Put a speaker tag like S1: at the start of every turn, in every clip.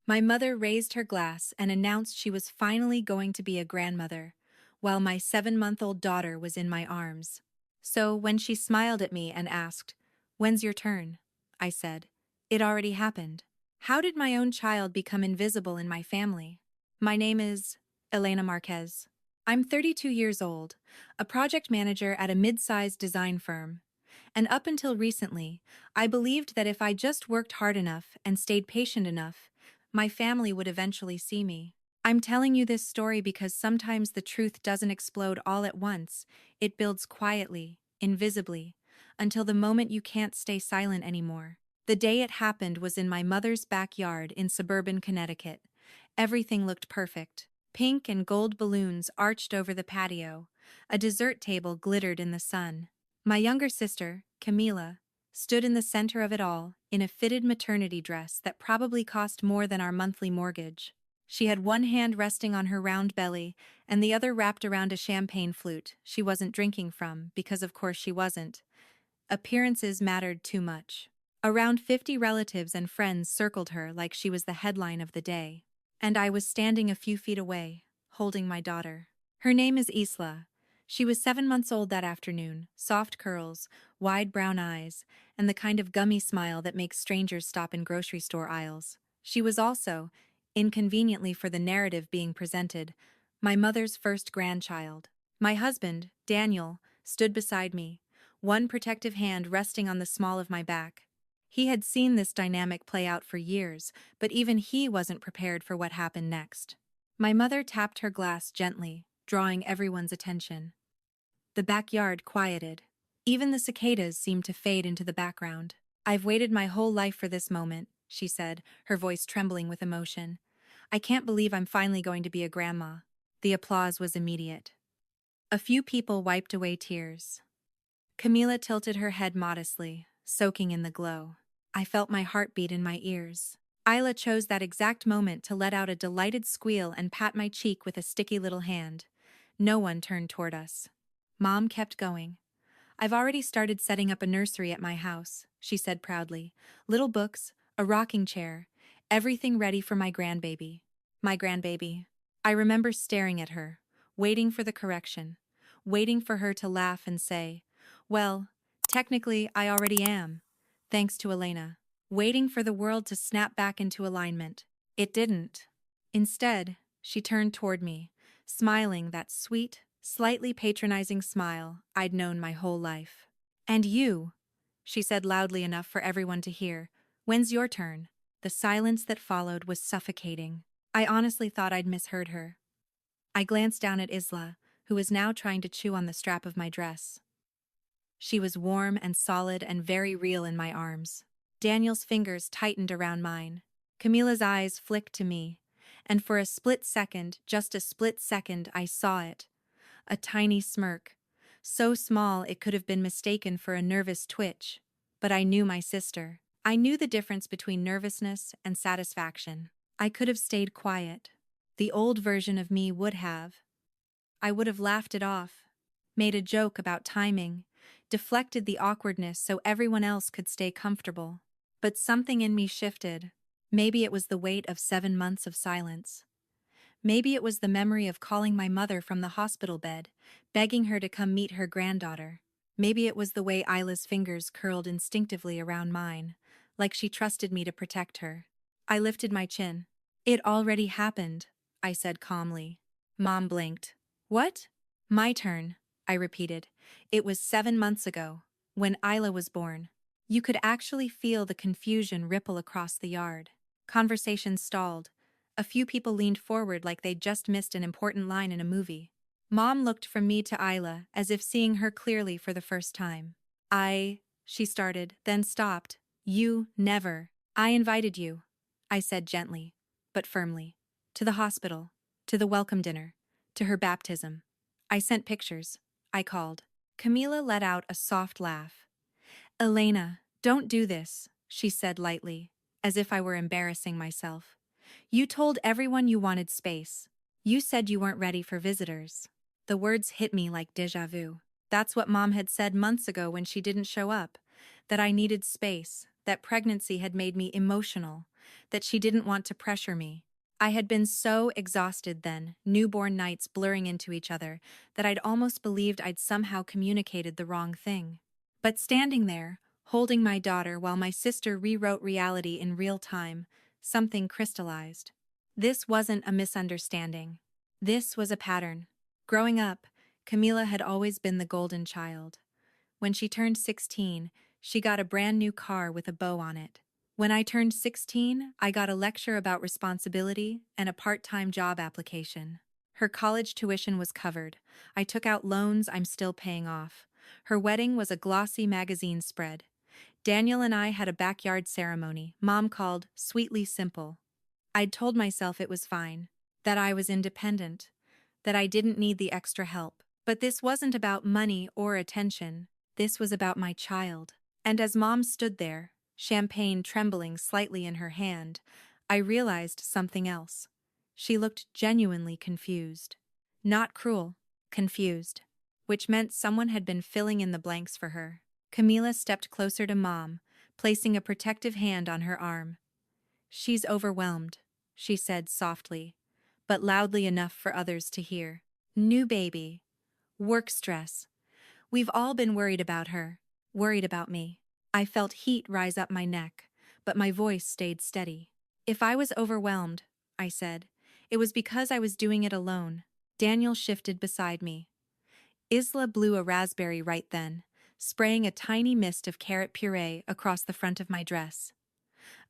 S1: My mother raised her glass and announced she was finally going to be a grandmother, while my 7-month-old daughter was in my arms. So when she smiled at me and asked, "When's your turn?" I said, "It already happened." How did my own child become invisible in my family? My name is Elena Marquez. I'm 32 years old, a project manager at a mid-sized design firm. And up until recently, I believed that if I just worked hard enough and stayed patient enough, my family would eventually see me. I'm telling you this story because sometimes the truth doesn't explode all at once, it builds quietly, invisibly, until the moment you can't stay silent anymore. The day it happened was in my mother's backyard in suburban Connecticut. Everything looked perfect. Pink and gold balloons arched over the patio. A dessert table glittered in the sun. My younger sister, Camila, stood in the center of it all, in a fitted maternity dress that probably cost more than our monthly mortgage. She had one hand resting on her round belly and the other wrapped around a champagne flute she wasn't drinking from, because of course she wasn't. Appearances mattered too much. Around 50 relatives and friends circled her like she was the headline of the day. And I was standing a few feet away, holding my daughter. Her name is Isla. She was 7 months old that afternoon, soft curls, wide brown eyes, and the kind of gummy smile that makes strangers stop in grocery store aisles. She was also, inconveniently for the narrative being presented, my mother's first grandchild. My husband, Daniel, stood beside me, one protective hand resting on the small of my back. He had seen this dynamic play out for years, but even he wasn't prepared for what happened next. My mother tapped her glass gently, drawing everyone's attention. The backyard quieted. Even the cicadas seemed to fade into the background. "I've waited my whole life for this moment," she said, her voice trembling with emotion. "I can't believe I'm finally going to be a grandma." The applause was immediate. A few people wiped away tears. Camila tilted her head modestly, soaking in the glow. I felt my heartbeat in my ears. Isla chose that exact moment to let out a delighted squeal and pat my cheek with a sticky little hand. No one turned toward us. Mom kept going. "I've already started setting up a nursery at my house," she said proudly. "Little books, a rocking chair, everything ready for my grandbaby." My grandbaby. I remember staring at her, waiting for the correction, waiting for her to laugh and say, "Well, technically I already am, thanks to Elena." Waiting for the world to snap back into alignment. It didn't. Instead, she turned toward me, smiling that sweet, slightly patronizing smile I'd known my whole life. "And you," she said loudly enough for everyone to hear, "when's your turn?" The silence that followed was suffocating. I honestly thought I'd misheard her. I glanced down at Isla, who was now trying to chew on the strap of my dress. She was warm and solid and very real in my arms. Daniel's fingers tightened around mine. Camila's eyes flicked to me, and for a split second, just a split second, I saw it. A tiny smirk, so small it could have been mistaken for a nervous twitch. But I knew my sister. I knew the difference between nervousness and satisfaction. I could have stayed quiet. The old version of me would have. I would have laughed it off, made a joke about timing, deflected the awkwardness so everyone else could stay comfortable. But something in me shifted. Maybe it was the weight of 7 months of silence. Maybe it was the memory of calling my mother from the hospital bed, begging her to come meet her granddaughter. Maybe it was the way Isla's fingers curled instinctively around mine, like she trusted me to protect her. I lifted my chin. "It already happened," I said calmly. Mom blinked. "What?" "My turn," I repeated. "It was 7 months ago, when Isla was born." You could actually feel the confusion ripple across the yard. Conversation stalled. A few people leaned forward like they'd just missed an important line in a movie. Mom looked from me to Isla, as if seeing her clearly for the first time. She started, then stopped. "You, never. I invited you," I said gently, but firmly. "To the hospital, to the welcome dinner, to her baptism. I sent pictures," I called. Camila let out a soft laugh. "Elena, don't do this," she said lightly, as if I were embarrassing myself. "You told everyone you wanted space. You said you weren't ready for visitors." The words hit me like déjà vu. That's what Mom had said months ago when she didn't show up. That I needed space, that pregnancy had made me emotional, that she didn't want to pressure me. I had been so exhausted then, newborn nights blurring into each other, that I'd almost believed I'd somehow communicated the wrong thing. But standing there, holding my daughter while my sister rewrote reality in real time, something crystallized. This wasn't a misunderstanding. This was a pattern. Growing up, Camila had always been the golden child. When she turned 16, she got a brand new car with a bow on it. When I turned 16, I got a lecture about responsibility and a part-time job application. Her college tuition was covered. I took out loans I'm still paying off. Her wedding was a glossy magazine spread. Daniel and I had a backyard ceremony Mom called Sweetly Simple. I'd told myself it was fine, that I was independent, that I didn't need the extra help. But this wasn't about money or attention. This was about my child. And as Mom stood there, champagne trembling slightly in her hand, I realized something else. She looked genuinely confused. Not cruel, confused. Which meant someone had been filling in the blanks for her. Camila stepped closer to Mom, placing a protective hand on her arm. "She's overwhelmed," she said softly, but loudly enough for others to hear. "New baby. Work stress. We've all been worried about her, worried about me." I felt heat rise up my neck, but my voice stayed steady. "If I was overwhelmed," I said, "it was because I was doing it alone." Daniel shifted beside me. Isla blew a raspberry right then, spraying a tiny mist of carrot puree across the front of my dress.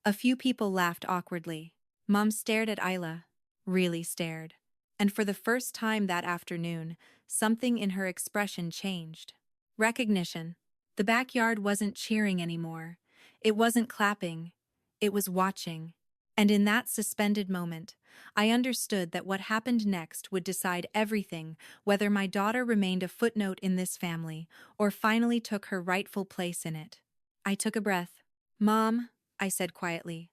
S1: A few people laughed awkwardly. Mom stared at Isla, really stared. And for the first time that afternoon, something in her expression changed. Recognition. The backyard wasn't cheering anymore. It wasn't clapping. It was watching. And in that suspended moment, I understood that what happened next would decide everything, whether my daughter remained a footnote in this family or finally took her rightful place in it. I took a breath. "Mom," I said quietly,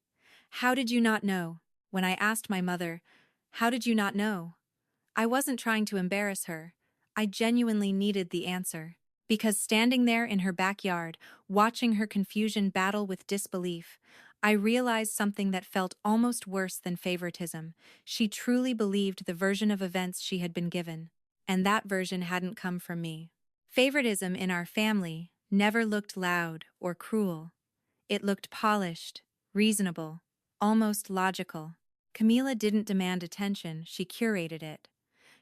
S1: "how did you not know?" When I asked my mother, "How did you not know?" I wasn't trying to embarrass her. I genuinely needed the answer. Because standing there in her backyard, watching her confusion battle with disbelief, I realized something that felt almost worse than favoritism. She truly believed the version of events she had been given, and that version hadn't come from me. Favoritism in our family never looked loud or cruel. It looked polished, reasonable, almost logical. Camila didn't demand attention, she curated it.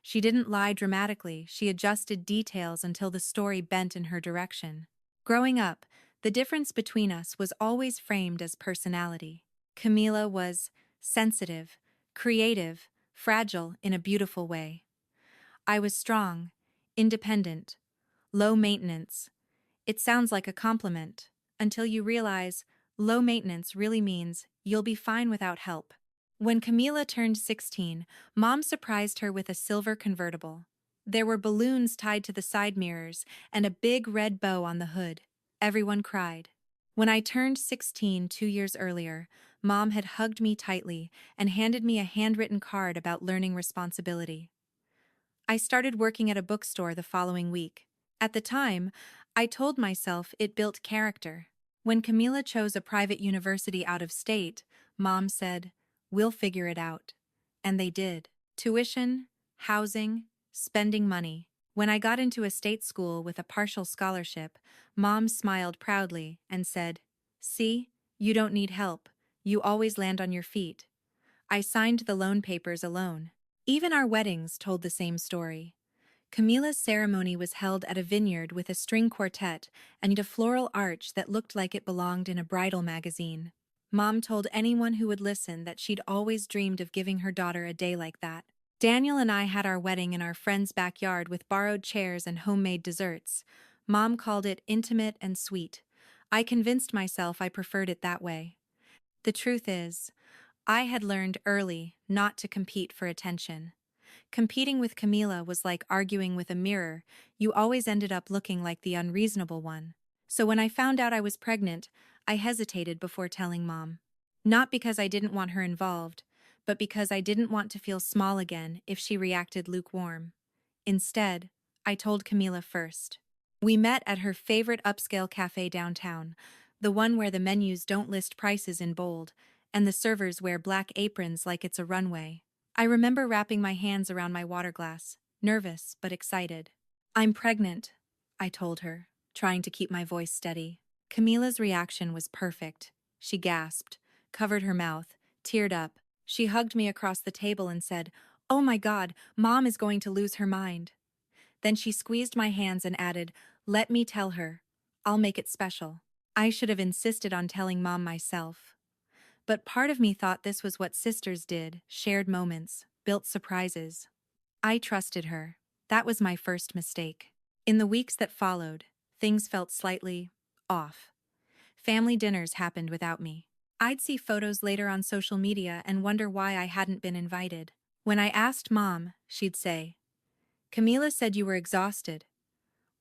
S1: She didn't lie dramatically, she adjusted details until the story bent in her direction. Growing up, the difference between us was always framed as personality. Camila was sensitive, creative, fragile in a beautiful way. I was strong, independent, low maintenance. It sounds like a compliment, until you realize low maintenance really means you'll be fine without help. When Camila turned 16, Mom surprised her with a silver convertible. There were balloons tied to the side mirrors and a big red bow on the hood. Everyone cried. When I turned 16 2 years earlier, Mom had hugged me tightly and handed me a handwritten card about learning responsibility. I started working at a bookstore the following week. At the time, I told myself it built character. When Camila chose a private university out of state, Mom said, "We'll figure it out." And they did. Tuition, housing, spending money. When I got into a state school with a partial scholarship, Mom smiled proudly and said, "See, you don't need help. You always land on your feet." I signed the loan papers alone. Even our weddings told the same story. Camila's ceremony was held at a vineyard with a string quartet and a floral arch that looked like it belonged in a bridal magazine. Mom told anyone who would listen that she'd always dreamed of giving her daughter a day like that. Daniel and I had our wedding in our friend's backyard with borrowed chairs and homemade desserts. Mom called it intimate and sweet. I convinced myself I preferred it that way. The truth is, I had learned early not to compete for attention. Competing with Camila was like arguing with a mirror. You always ended up looking like the unreasonable one. So when I found out I was pregnant, I hesitated before telling Mom. Not because I didn't want her involved, but because I didn't want to feel small again if she reacted lukewarm. Instead, I told Camila first. We met at her favorite upscale cafe downtown, the one where the menus don't list prices in bold, and the servers wear black aprons like it's a runway. I remember wrapping my hands around my water glass, nervous but excited. "I'm pregnant," I told her, trying to keep my voice steady. Camila's reaction was perfect. She gasped, covered her mouth, teared up. She hugged me across the table and said, "Oh my God, Mom is going to lose her mind." Then she squeezed my hands and added, "Let me tell her. I'll make it special." I should have insisted on telling Mom myself. But part of me thought this was what sisters did, shared moments, built surprises. I trusted her. That was my first mistake. In the weeks that followed, things felt slightly off. Family dinners happened without me. I'd see photos later on social media and wonder why I hadn't been invited. When I asked Mom, she'd say, "Camila said you were exhausted."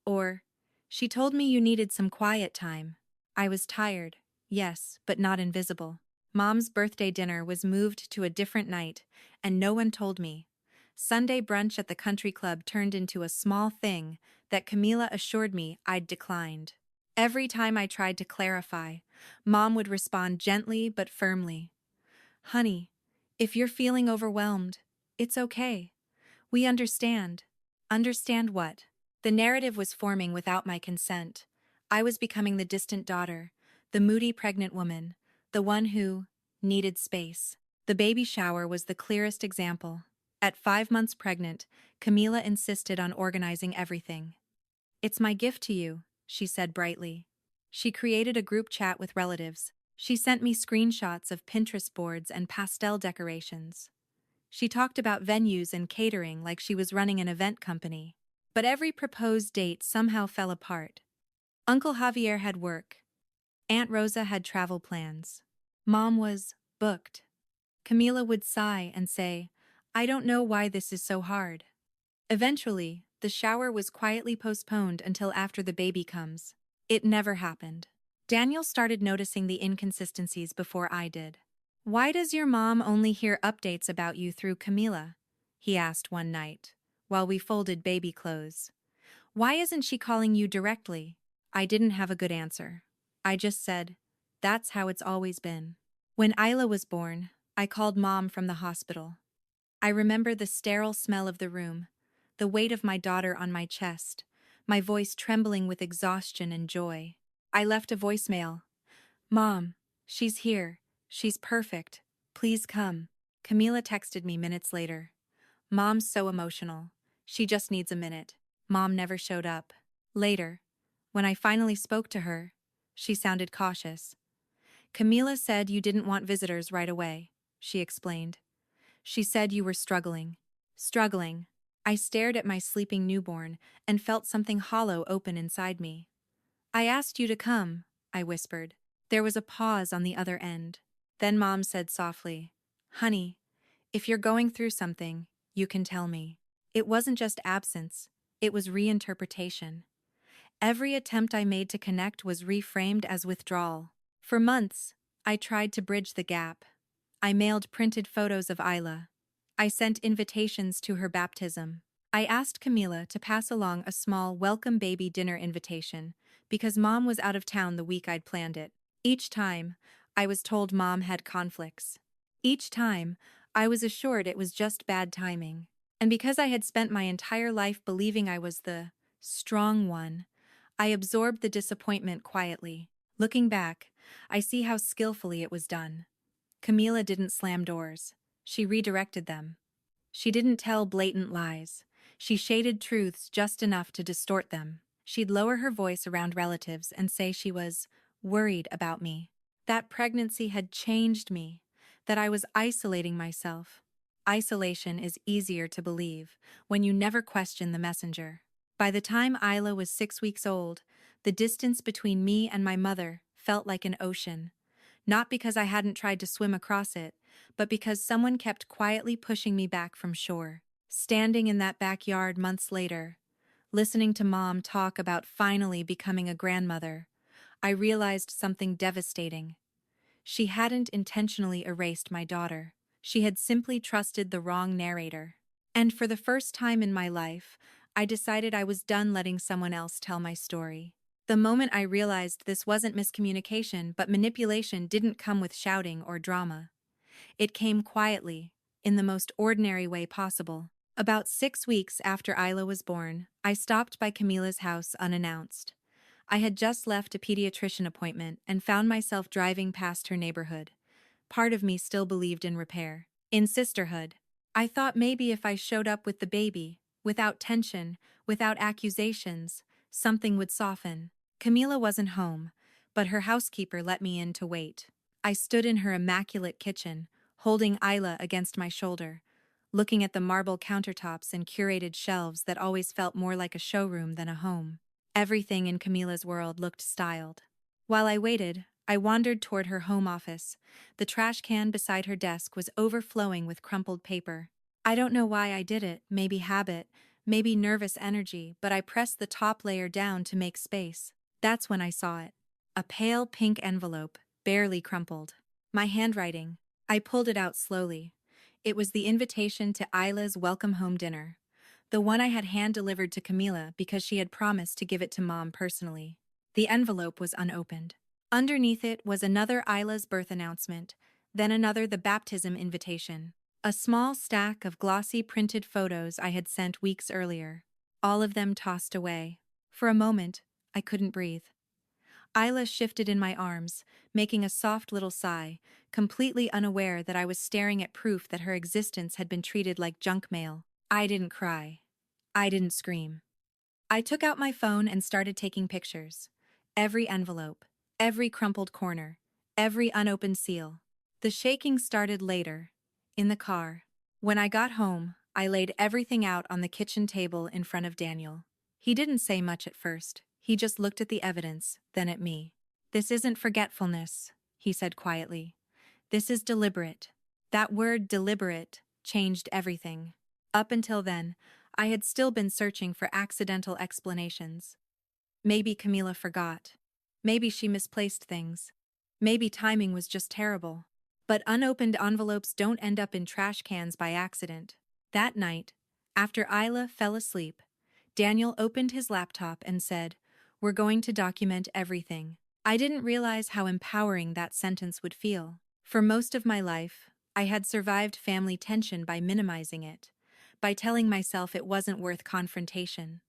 S1: Or, "She told me you needed some quiet time." I was tired, yes, but not invisible. Mom's birthday dinner was moved to a different night, and no one told me. Sunday brunch at the country club turned into a small thing that Camila assured me I'd declined. Every time I tried to clarify, Mom would respond gently but firmly. "Honey, if you're feeling overwhelmed, it's okay. We understand." Understand what? The narrative was forming without my consent. I was becoming the distant daughter, the moody pregnant woman, the one who needed space. The baby shower was the clearest example. At 5 months pregnant, Camila insisted on organizing everything. "It's my gift to you," she said brightly. She created a group chat with relatives. She sent me screenshots of Pinterest boards and pastel decorations. She talked about venues and catering like she was running an event company. But every proposed date somehow fell apart. Uncle Javier had work. Aunt Rosa had travel plans. Mom was booked. Camila would sigh and say, "I don't know why this is so hard." Eventually, the shower was quietly postponed until after the baby comes. It never happened. Daniel started noticing the inconsistencies before I did. "Why does your mom only hear updates about you through Camila?" he asked one night, while we folded baby clothes. "Why isn't she calling you directly?" I didn't have a good answer. I just said, "That's how it's always been." When Isla was born, I called Mom from the hospital. I remember the sterile smell of the room, the weight of my daughter on my chest, my voice trembling with exhaustion and joy. I left a voicemail. "Mom, she's here. She's perfect. Please come." Camila texted me minutes later. "Mom's so emotional. She just needs a minute." Mom never showed up. Later, when I finally spoke to her, she sounded cautious. "Camila said you didn't want visitors right away," she explained. "She said you were struggling." Struggling. I stared at my sleeping newborn and felt something hollow open inside me. "I asked you to come," I whispered. There was a pause on the other end. Then Mom said softly, "Honey, if you're going through something, you can tell me." It wasn't just absence, it was reinterpretation. Every attempt I made to connect was reframed as withdrawal. For months, I tried to bridge the gap. I mailed printed photos of Isla. I sent invitations to her baptism. I asked Camila to pass along a small welcome baby dinner invitation because Mom was out of town the week I'd planned it. Each time, I was told Mom had conflicts. Each time, I was assured it was just bad timing. And because I had spent my entire life believing I was the strong one, I absorbed the disappointment quietly. Looking back, I see how skillfully it was done. Camila didn't slam doors. She redirected them. She didn't tell blatant lies. She shaded truths just enough to distort them. She'd lower her voice around relatives and say she was worried about me. That pregnancy had changed me, that I was isolating myself. Isolation is easier to believe when you never question the messenger. By the time Isla was 6 weeks old, the distance between me and my mother felt like an ocean. Not because I hadn't tried to swim across it, but because someone kept quietly pushing me back from shore. Standing in that backyard months later, listening to Mom talk about finally becoming a grandmother, I realized something devastating. She hadn't intentionally erased my daughter. She had simply trusted the wrong narrator. And for the first time in my life, I decided I was done letting someone else tell my story. The moment I realized this wasn't miscommunication but manipulation didn't come with shouting or drama. It came quietly, in the most ordinary way possible. About 6 weeks after Isla was born, I stopped by Camila's house unannounced. I had just left a pediatrician appointment and found myself driving past her neighborhood. Part of me still believed in repair, in sisterhood. I thought maybe if I showed up with the baby, without tension, without accusations, something would soften. Camila wasn't home, but her housekeeper let me in to wait. I stood in her immaculate kitchen, holding Isla against my shoulder, looking at the marble countertops and curated shelves that always felt more like a showroom than a home. Everything in Camila's world looked styled. While I waited, I wandered toward her home office. The trash can beside her desk was overflowing with crumpled paper. I don't know why I did it, maybe habit, maybe nervous energy, but I pressed the top layer down to make space. That's when I saw it. A pale pink envelope, barely crumpled. My handwriting. I pulled it out slowly. It was the invitation to Isla's welcome home dinner. The one I had hand-delivered to Camila because she had promised to give it to Mom personally. The envelope was unopened. Underneath it was another Isla's birth announcement, then another the baptism invitation. A small stack of glossy printed photos I had sent weeks earlier. All of them tossed away. For a moment, I couldn't breathe. Isla shifted in my arms, making a soft little sigh, completely unaware that I was staring at proof that her existence had been treated like junk mail. I didn't cry. I didn't scream. I took out my phone and started taking pictures. Every envelope, every crumpled corner, every unopened seal. The shaking started later, in the car. When I got home, I laid everything out on the kitchen table in front of Daniel. He didn't say much at first. He just looked at the evidence, then at me. "This isn't forgetfulness," he said quietly. "This is deliberate." That word deliberate changed everything. Up until then, I had still been searching for accidental explanations. Maybe Camila forgot. Maybe she misplaced things. Maybe timing was just terrible. But unopened envelopes don't end up in trash cans by accident. That night, after Isla fell asleep, Daniel opened his laptop and said, "We're going to document everything." I didn't realize how empowering that sentence would feel. For most of my life, I had survived family tension by minimizing it, by telling myself it wasn't worth confrontation,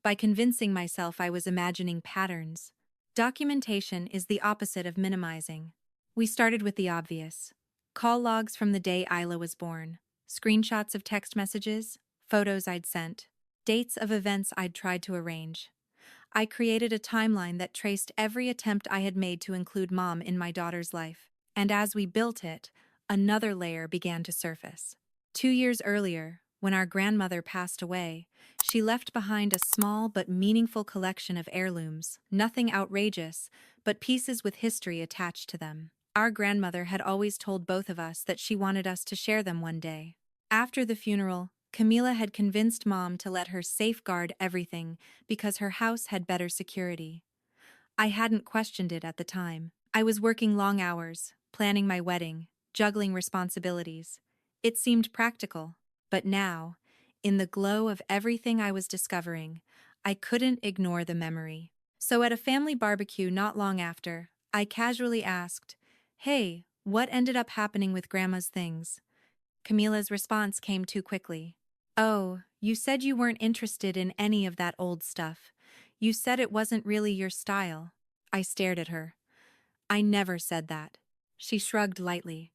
S1: by convincing myself I was imagining patterns. Documentation is the opposite of minimizing. We started with the obvious. Call logs from the day Isla was born, screenshots of text messages, photos I'd sent, dates of events I'd tried to arrange. I created a timeline that traced every attempt I had made to include Mom in my daughter's life. And as we built it, another layer began to surface. 2 years earlier, when our grandmother passed away, she left behind a small but meaningful collection of heirlooms, nothing outrageous, but pieces with history attached to them. Our grandmother had always told both of us that she wanted us to share them one day. After the funeral, Camila had convinced Mom to let her safeguard everything because her house had better security. I hadn't questioned it at the time. I was working long hours, planning my wedding, juggling responsibilities. It seemed practical. But now, in the glow of everything I was discovering, I couldn't ignore the memory. So at a family barbecue not long after, I casually asked, "Hey, what ended up happening with Grandma's things?" Camila's response came too quickly. "Oh, you said you weren't interested in any of that old stuff. You said it wasn't really your style." I stared at her. "I never said that." She shrugged lightly.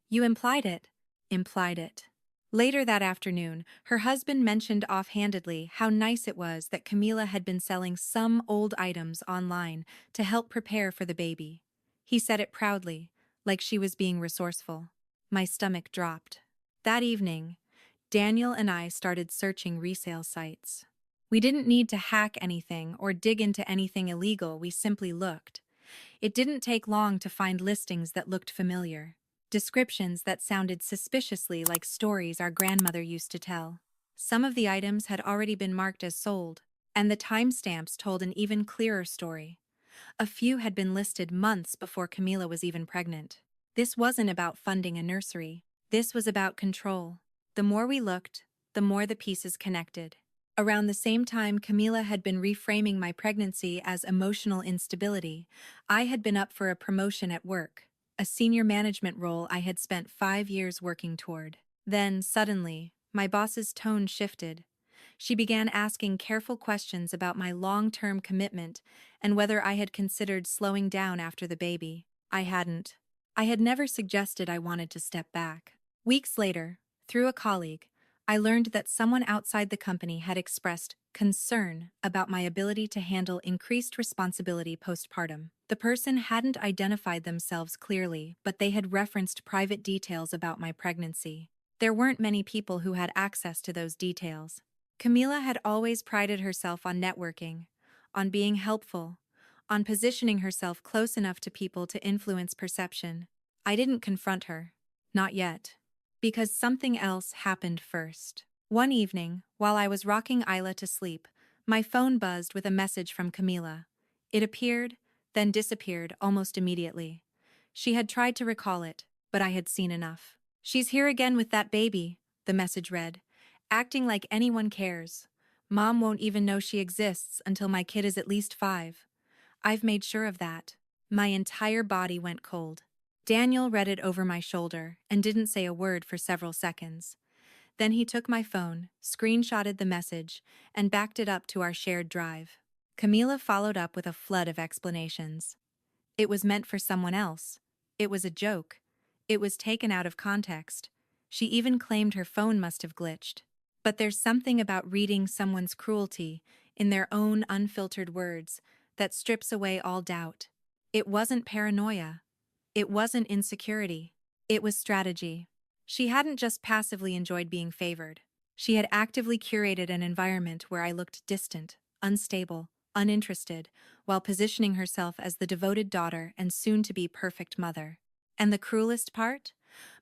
S1: "You implied it." "Implied it." Later that afternoon, her husband mentioned offhandedly how nice it was that Camila had been selling some old items online to help prepare for the baby. He said it proudly, like she was being resourceful. My stomach dropped. That evening, Daniel and I started searching resale sites. We didn't need to hack anything or dig into anything illegal, we simply looked. It didn't take long to find listings that looked familiar. Descriptions that sounded suspiciously like stories our grandmother used to tell. Some of the items had already been marked as sold, and the timestamps told an even clearer story. A few had been listed months before Camila was even pregnant. This wasn't about funding a nursery. This was about control. The more we looked, the more the pieces connected. Around the same time, Camila had been reframing my pregnancy as emotional instability. I had been up for a promotion at work, a senior management role I had spent 5 years working toward. Then, suddenly, my boss's tone shifted. She began asking careful questions about my long-term commitment and whether I had considered slowing down after the baby. I hadn't. I had never suggested I wanted to step back. Weeks later, through a colleague, I learned that someone outside the company had expressed concern about my ability to handle increased responsibility postpartum. The person hadn't identified themselves clearly, but they had referenced private details about my pregnancy. There weren't many people who had access to those details. Camila had always prided herself on networking, on being helpful, on positioning herself close enough to people to influence perception. I didn't confront her. Not yet. Because something else happened first. One evening, while I was rocking Isla to sleep, my phone buzzed with a message from Camila. It appeared, then disappeared almost immediately. She had tried to recall it, but I had seen enough. "She's here again with that baby," the message read, "acting like anyone cares. Mom won't even know she exists until my kid is at least 5. I've made sure of that." My entire body went cold. Daniel read it over my shoulder and didn't say a word for several seconds. Then he took my phone, screenshotted the message, and backed it up to our shared drive. Camila followed up with a flood of explanations. It was meant for someone else. It was a joke. It was taken out of context. She even claimed her phone must have glitched. But there's something about reading someone's cruelty in their own unfiltered words that strips away all doubt. It wasn't paranoia. It wasn't insecurity. It was strategy. She hadn't just passively enjoyed being favored. She had actively curated an environment where I looked distant, unstable, uninterested, while positioning herself as the devoted daughter and soon-to-be perfect mother. And the cruelest part?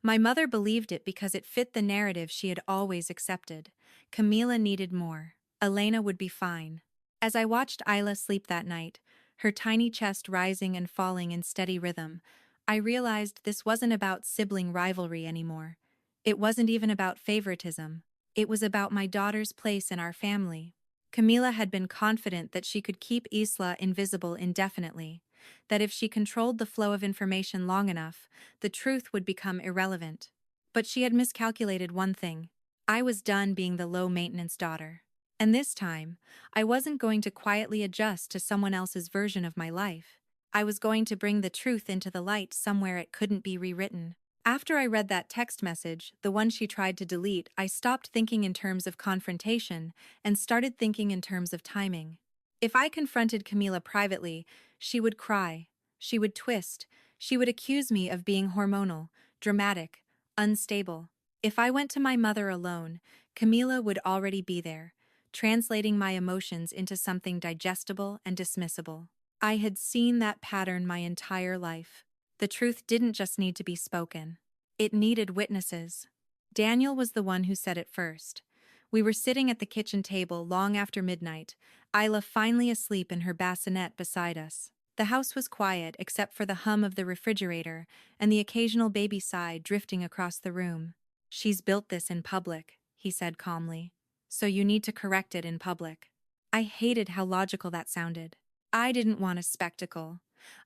S1: My mother believed it because it fit the narrative she had always accepted. Camila needed more. Elena would be fine. As I watched Isla sleep that night, her tiny chest rising and falling in steady rhythm, I realized this wasn't about sibling rivalry anymore. It wasn't even about favoritism. It was about my daughter's place in our family. Camila had been confident that she could keep Isla invisible indefinitely, that if she controlled the flow of information long enough, the truth would become irrelevant. But she had miscalculated one thing. I was done being the low-maintenance daughter. And this time, I wasn't going to quietly adjust to someone else's version of my life. I was going to bring the truth into the light somewhere it couldn't be rewritten. After I read that text message, the one she tried to delete, I stopped thinking in terms of confrontation and started thinking in terms of timing. If I confronted Camila privately, she would cry, she would twist, she would accuse me of being hormonal, dramatic, unstable. If I went to my mother alone, Camila would already be there, translating my emotions into something digestible and dismissible. I had seen that pattern my entire life. The truth didn't just need to be spoken. It needed witnesses. Daniel was the one who said it first. We were sitting at the kitchen table long after midnight, Isla finally asleep in her bassinet beside us. The house was quiet except for the hum of the refrigerator and the occasional baby sigh drifting across the room. "She's built this in public," he said calmly. "So you need to correct it in public." I hated how logical that sounded. I didn't want a spectacle.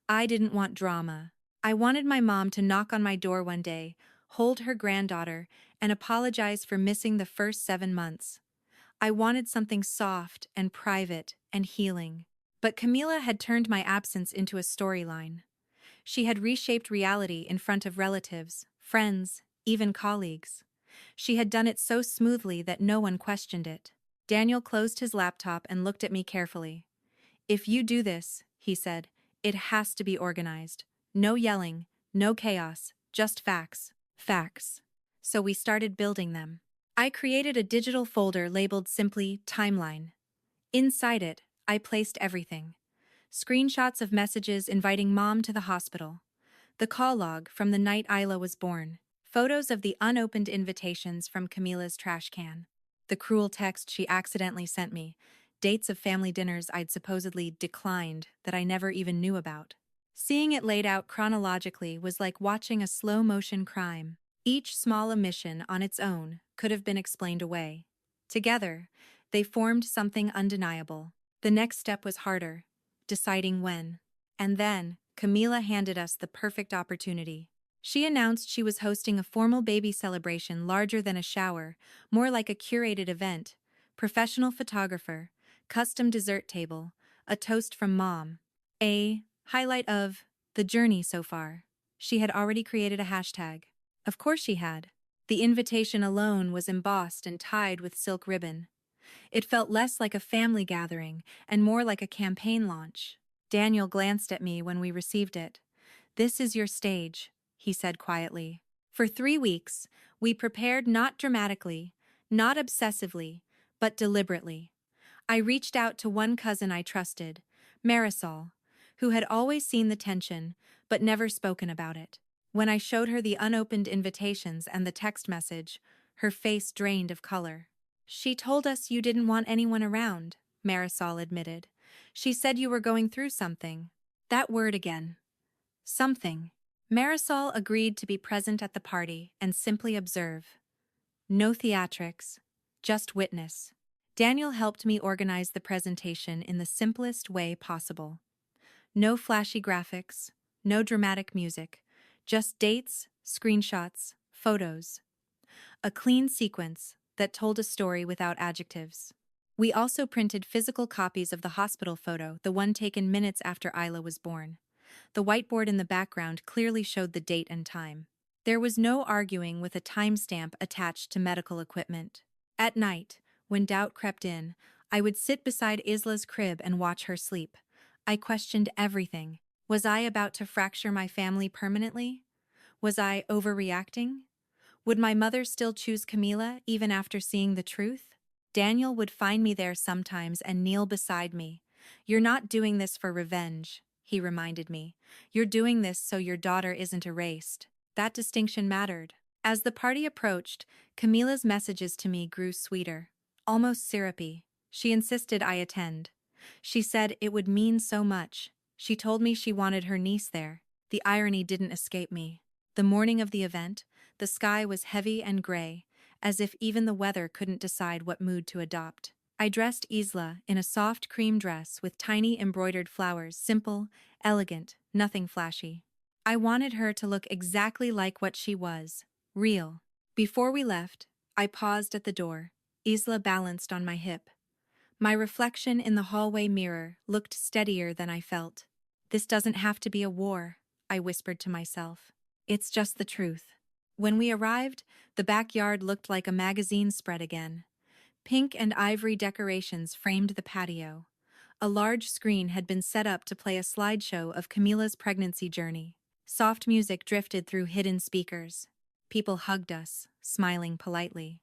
S1: I didn't want drama. I wanted my mom to knock on my door one day, hold her granddaughter, and apologize for missing the first 7 months. I wanted something soft and private and healing. But Camila had turned my absence into a storyline. She had reshaped reality in front of relatives, friends, even colleagues. She had done it so smoothly that no one questioned it. Daniel closed his laptop and looked at me carefully. "If you do this," he said, "it has to be organized. No yelling, no chaos, just facts. Facts." So we started building them. I created a digital folder labeled simply Timeline. Inside it, I placed everything. Screenshots of messages inviting Mom to the hospital. The call log from the night Isla was born. Photos of the unopened invitations from Camila's trash can. The cruel text she accidentally sent me. Dates of family dinners I'd supposedly declined that I never even knew about. Seeing it laid out chronologically was like watching a slow-motion crime. Each small omission on its own could have been explained away. Together, They formed something undeniable. The next step was harder, deciding when. And then, Camila handed us the perfect opportunity. She announced she was hosting a formal baby celebration larger than a shower, more like a curated event, professional photographer, custom dessert table, a toast from mom. A highlight of the journey so far. She had already created a hashtag. Of course she had. The invitation alone was embossed and tied with silk ribbon. It felt less like a family gathering and more like a campaign launch. Daniel glanced at me when we received it. "This is your stage," he said quietly. For 3 weeks, we prepared not dramatically, not obsessively, but deliberately. I reached out to one cousin I trusted, Marisol, who had always seen the tension, but never spoken about it. When I showed her the unopened invitations and the text message, her face drained of color. "She told us you didn't want anyone around," Marisol admitted. "She said you were going through something." That word again. Something. Marisol agreed to be present at the party and simply observe. No theatrics, just witness. Daniel helped me organize the presentation in the simplest way possible. No flashy graphics, no dramatic music, just dates, screenshots, photos. A clean sequence that told a story without adjectives. We also printed physical copies of the hospital photo, the one taken minutes after Isla was born. The whiteboard in the background clearly showed the date and time. There was no arguing with a timestamp attached to medical equipment. At night, when doubt crept in, I would sit beside Isla's crib and watch her sleep. I questioned everything. Was I about to fracture my family permanently? Was I overreacting? Would my mother still choose Camila even after seeing the truth? Daniel would find me there sometimes and kneel beside me. "You're not doing this for revenge," he reminded me. "You're doing this so your daughter isn't erased." That distinction mattered. As the party approached, Camila's messages to me grew sweeter, almost syrupy. She insisted I attend. She said it would mean so much. She told me she wanted her niece there. The irony didn't escape me. The morning of the event, the sky was heavy and gray, as if even the weather couldn't decide what mood to adopt. I dressed Isla in a soft cream dress with tiny embroidered flowers, simple, elegant, nothing flashy. I wanted her to look exactly like what she was, real. Before we left, I paused at the door, Isla balanced on my hip. My reflection in the hallway mirror looked steadier than I felt. "This doesn't have to be a war," I whispered to myself. "It's just the truth." When we arrived, the backyard looked like a magazine spread again. Pink and ivory decorations framed the patio. A large screen had been set up to play a slideshow of Camila's pregnancy journey. Soft music drifted through hidden speakers. People hugged us, smiling politely.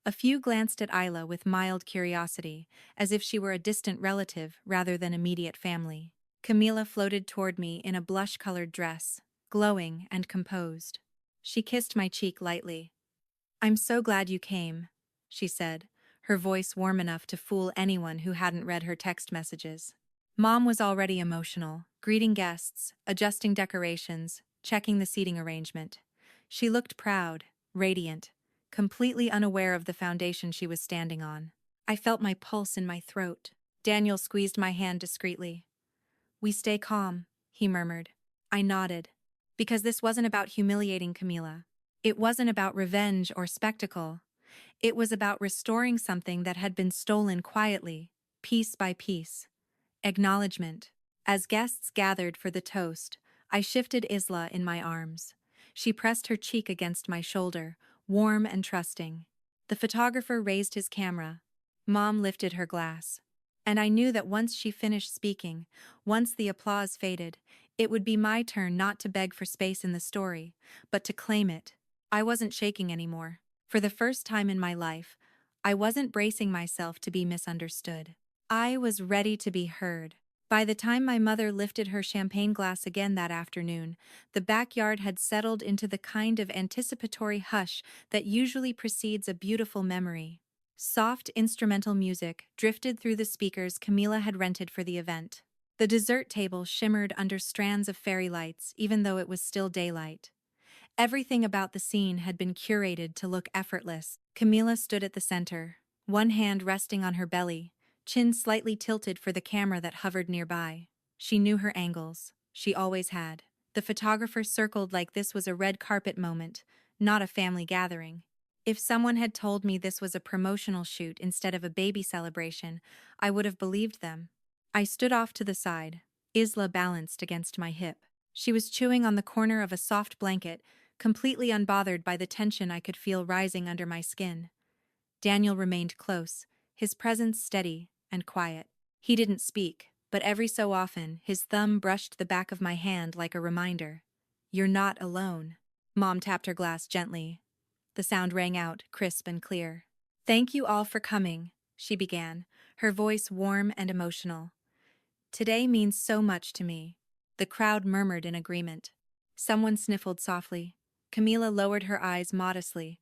S1: A few glanced at Isla with mild curiosity, as if she were a distant relative rather than immediate family. Camila floated toward me in a blush-colored dress, glowing and composed. She kissed my cheek lightly. "I'm so glad you came," she said, her voice warm enough to fool anyone who hadn't read her text messages. Mom was already emotional, greeting guests, adjusting decorations, checking the seating arrangement. She looked proud, radiant, completely unaware of the foundation she was standing on. I felt my pulse in my throat. Daniel squeezed my hand discreetly. "We stay calm," he murmured. I nodded. Because this wasn't about humiliating Camila. It wasn't about revenge or spectacle. It was about restoring something that had been stolen quietly, piece by piece. Acknowledgement. As guests gathered for the toast, I shifted Isla in my arms. She pressed her cheek against my shoulder, warm and trusting. The photographer raised his camera. Mom lifted her glass. And I knew that once she finished speaking, once the applause faded, it would be my turn not to beg for space in the story, but to claim it. I wasn't shaking anymore. For the first time in my life, I wasn't bracing myself to be misunderstood. I was ready to be heard. By the time my mother lifted her champagne glass again that afternoon, the backyard had settled into the kind of anticipatory hush that usually precedes a beautiful memory. Soft instrumental music drifted through the speakers Camila had rented for the event. The dessert table shimmered under strands of fairy lights, even though it was still daylight. Everything about the scene had been curated to look effortless. Camila stood at the center, one hand resting on her belly, chin slightly tilted for the camera that hovered nearby. She knew her angles. She always had. The photographer circled like this was a red carpet moment, not a family gathering. If someone had told me this was a promotional shoot instead of a baby celebration, I would have believed them. I stood off to the side, Isla balanced against my hip. She was chewing on the corner of a soft blanket, completely unbothered by the tension I could feel rising under my skin. Daniel remained close, his presence steady and quiet. He didn't speak, but every so often his thumb brushed the back of my hand like a reminder. "You're not alone." Mom tapped her glass gently. The sound rang out, crisp and clear. "Thank you all for coming," she began, her voice warm and emotional. "Today means so much to me." The crowd murmured in agreement. Someone sniffled softly. Camila lowered her eyes modestly,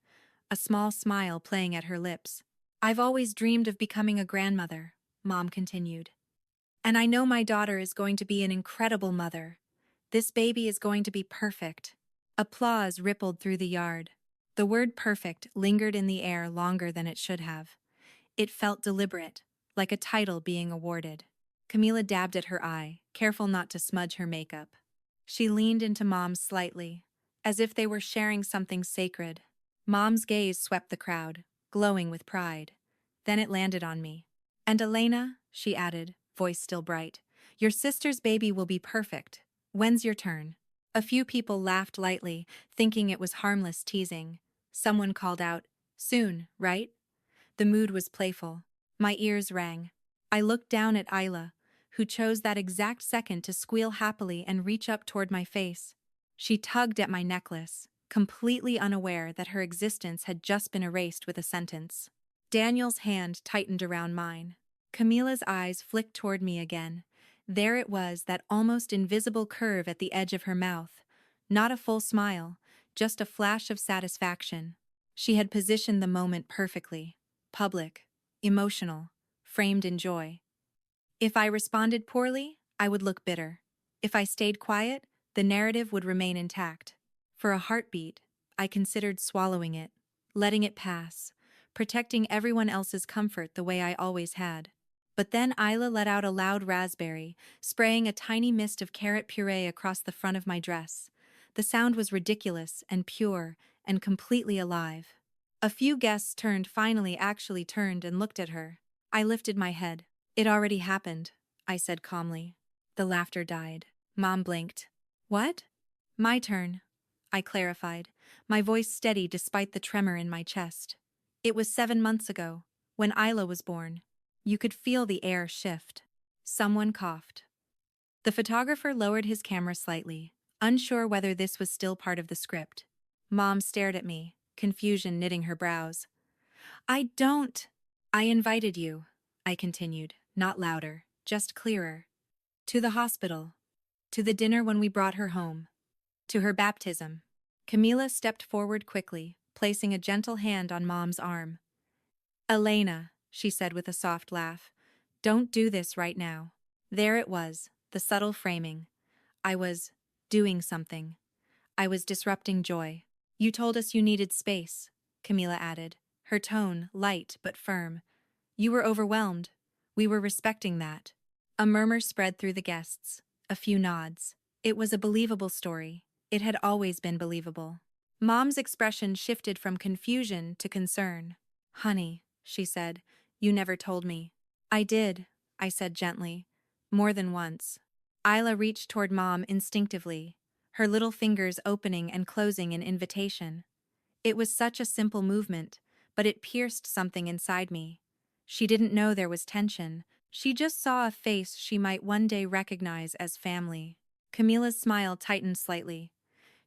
S1: a small smile playing at her lips. "I've always dreamed of becoming a grandmother," Mom continued. "And I know my daughter is going to be an incredible mother. This baby is going to be perfect." Applause rippled through the yard. The word perfect lingered in the air longer than it should have. It felt deliberate, like a title being awarded. Camila dabbed at her eye, careful not to smudge her makeup. She leaned into Mom slightly, as if they were sharing something sacred. Mom's gaze swept the crowd, glowing with pride. Then it landed on me. "And Elena," she added, voice still bright, "your sister's baby will be perfect. When's your turn?" A few people laughed lightly, thinking it was harmless teasing. Someone called out, "Soon, right?" The mood was playful. My ears rang. I looked down at Isla, who chose that exact second to squeal happily and reach up toward my face. She tugged at my necklace, completely unaware that her existence had just been erased with a sentence. Daniel's hand tightened around mine. Camila's eyes flicked toward me again. There it was, that almost invisible curve at the edge of her mouth. Not a full smile, just a flash of satisfaction. She had positioned the moment perfectly. Public, emotional, framed in joy. If I responded poorly, I would look bitter. If I stayed quiet, the narrative would remain intact. For a heartbeat, I considered swallowing it, letting it pass, protecting everyone else's comfort the way I always had. But then Isla let out a loud raspberry, spraying a tiny mist of carrot puree across the front of my dress. The sound was ridiculous and pure and completely alive. A few guests actually turned and looked at her. I lifted my head. "It already happened," I said calmly. The laughter died. Mom blinked. "What?" "My turn," I clarified, my voice steady despite the tremor in my chest. "It was 7 months ago, when Isla was born." You could feel the air shift. Someone coughed. The photographer lowered his camera slightly, unsure whether this was still part of the script. Mom stared at me, confusion knitting her brows. "I don't." "I invited you," I continued, not louder, just clearer. "To the hospital. To the dinner when we brought her home. To her baptism." Camila stepped forward quickly, placing a gentle hand on Mom's arm. "Elena," she said with a soft laugh, "don't do this right now." There it was, the subtle framing. I was doing something. I was disrupting joy. "You told us you needed space," Camila added, her tone light but firm. "You were overwhelmed. We were respecting that." A murmur spread through the guests. A few nods. It was a believable story. It had always been believable. Mom's expression shifted from confusion to concern. "Honey," she said, "you never told me." "I did," I said gently. "More than once." Isla reached toward Mom instinctively, her little fingers opening and closing in invitation. It was such a simple movement, but it pierced something inside me. She didn't know there was tension. She just saw a face she might one day recognize as family. Camila's smile tightened slightly.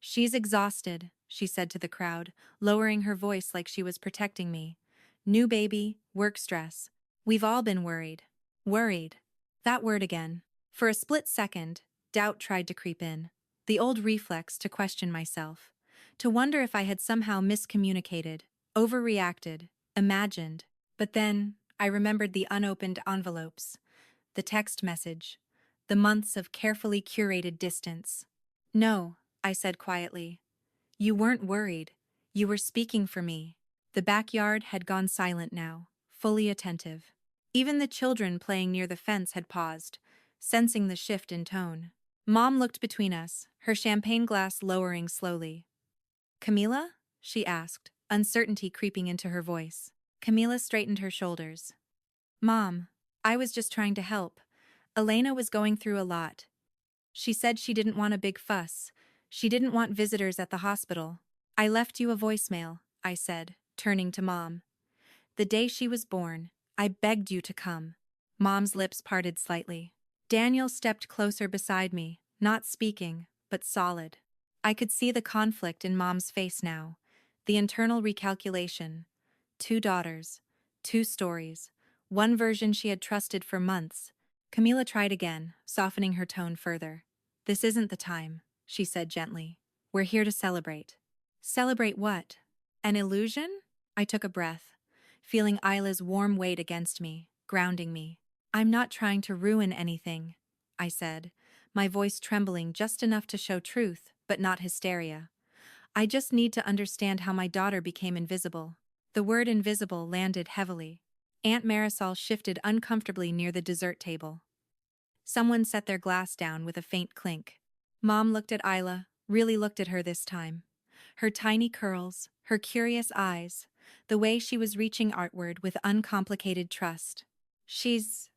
S1: "She's exhausted," she said to the crowd, lowering her voice like she was protecting me. "New baby, work stress. We've all been worried." Worried. That word again. For a split second, doubt tried to creep in. The old reflex to question myself. To wonder if I had somehow miscommunicated, overreacted, imagined. But then, I remembered the unopened envelopes, the text message, the months of carefully curated distance. "No," I said quietly. "You weren't worried. You were speaking for me." The backyard had gone silent now, fully attentive. Even the children playing near the fence had paused, sensing the shift in tone. Mom looked between us, her champagne glass lowering slowly. "Camila?" she asked, uncertainty creeping into her voice. Camila straightened her shoulders. "Mom, I was just trying to help. Elena was going through a lot. She said she didn't want a big fuss. She didn't want visitors at the hospital. I left you a voicemail," I said, turning to Mom. "The day she was born, I begged you to come." Mom's lips parted slightly. Daniel stepped closer beside me, not speaking, but solid. I could see the conflict in Mom's face now, the internal recalculation. 2 daughters, 2 stories, one version she had trusted for months. Camila tried again, softening her tone further. "This isn't the time," she said gently. "We're here to celebrate." "Celebrate what? An illusion?" I took a breath, feeling Isla's warm weight against me, grounding me. "I'm not trying to ruin anything," I said, my voice trembling just enough to show truth, but not hysteria. "I just need to understand how my daughter became invisible." The word invisible landed heavily. Aunt Marisol shifted uncomfortably near the dessert table. Someone set their glass down with a faint clink. Mom looked at Isla, really looked at her this time. Her tiny curls, her curious eyes, the way she was reaching outward with uncomplicated trust. "She's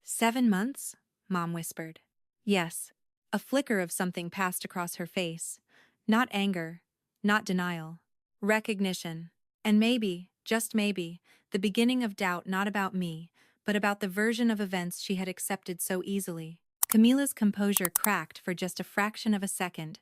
S1: 7 months?" Mom whispered. "Yes." A flicker of something passed across her face. Not anger, not denial. Recognition. And maybe, just maybe, the beginning of doubt not about me, but about the version of events she had accepted so easily. Camila's composure cracked for just a fraction of a second.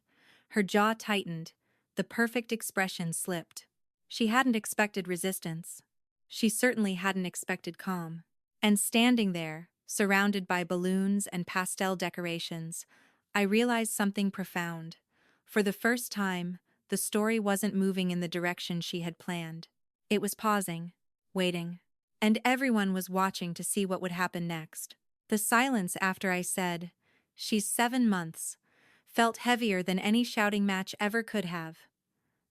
S1: Her jaw tightened, the perfect expression slipped. She hadn't expected resistance. She certainly hadn't expected calm. And standing there, surrounded by balloons and pastel decorations, I realized something profound. For the first time, the story wasn't moving in the direction she had planned. It was pausing, waiting. And everyone was watching to see what would happen next. The silence after I said, "She's 7 months," felt heavier than any shouting match ever could have.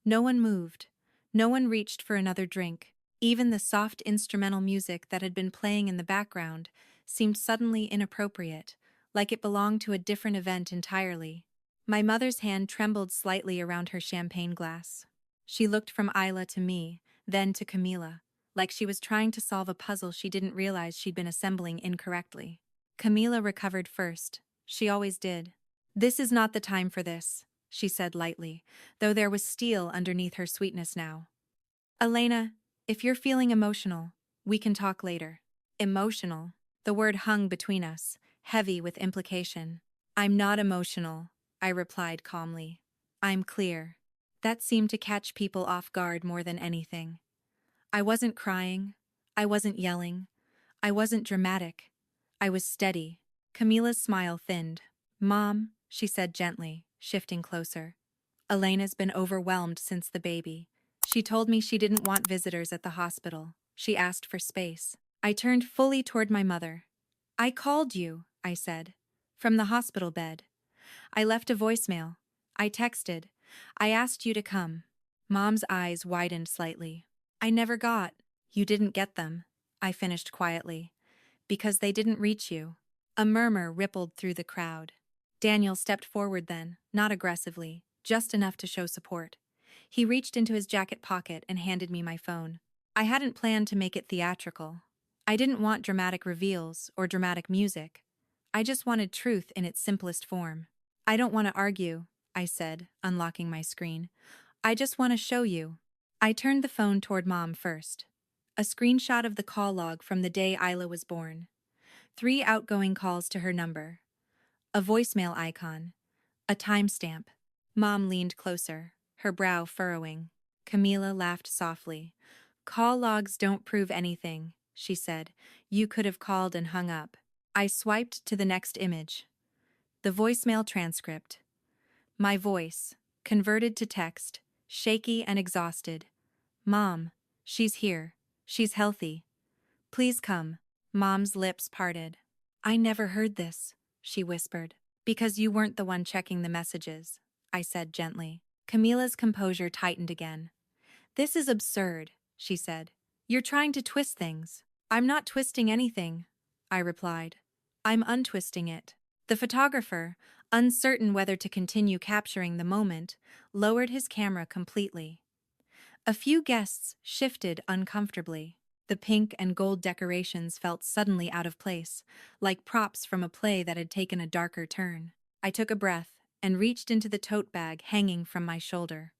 S1: No one moved. No one reached for another drink. Even the soft instrumental music that had been playing in the background seemed suddenly inappropriate, like it belonged to a different event entirely. My mother's hand trembled slightly around her champagne glass. She looked from Isla to me, then to Camila, like she was trying to solve a puzzle she didn't realize she'd been assembling incorrectly. Camila recovered first. She always did. "This is not the time for this," she said lightly, though there was steel underneath her sweetness now. "Elena, if you're feeling emotional, we can talk later." Emotional. The word hung between us, heavy with implication. "I'm not emotional," I replied calmly. "I'm clear." That seemed to catch people off guard more than anything. I wasn't crying. I wasn't yelling. I wasn't dramatic. I was steady. Camila's smile thinned. "Mom," she said gently, shifting closer. "Elena's been overwhelmed since the baby. She told me she didn't want visitors at the hospital. She asked for space." I turned fully toward my mother. "I called you," I said. "From the hospital bed. I left a voicemail. I texted. I asked you to come." Mom's eyes widened slightly. "I never got." "You didn't get them," I finished quietly. "Because they didn't reach you." A murmur rippled through the crowd. Daniel stepped forward then, not aggressively, just enough to show support. He reached into his jacket pocket and handed me my phone. I hadn't planned to make it theatrical. I didn't want dramatic reveals or dramatic music. I just wanted truth in its simplest form. "I don't want to argue," I said, unlocking my screen. "I just want to show you." I turned the phone toward Mom first. A screenshot of the call log from the day Isla was born. 3 outgoing calls to her number. A voicemail icon. A timestamp. Mom leaned closer, her brow furrowing. Camila laughed softly. "Call logs don't prove anything," she said. "You could have called and hung up." I swiped to the next image. The voicemail transcript. My voice, converted to text, shaky and exhausted. "Mom, she's here. She's healthy. Please come." Mom's lips parted. "I never heard this," she whispered. "Because you weren't the one checking the messages," I said gently. Camila's composure tightened again. "This is absurd," she said. You're trying to twist things. I'm not twisting anything, I replied. I'm untwisting it. The photographer, uncertain whether to continue capturing the moment, lowered his camera completely. A few guests shifted uncomfortably. The pink and gold decorations felt suddenly out of place, like props from a play that had taken a darker turn. I took a breath and reached into the tote bag hanging from my shoulder.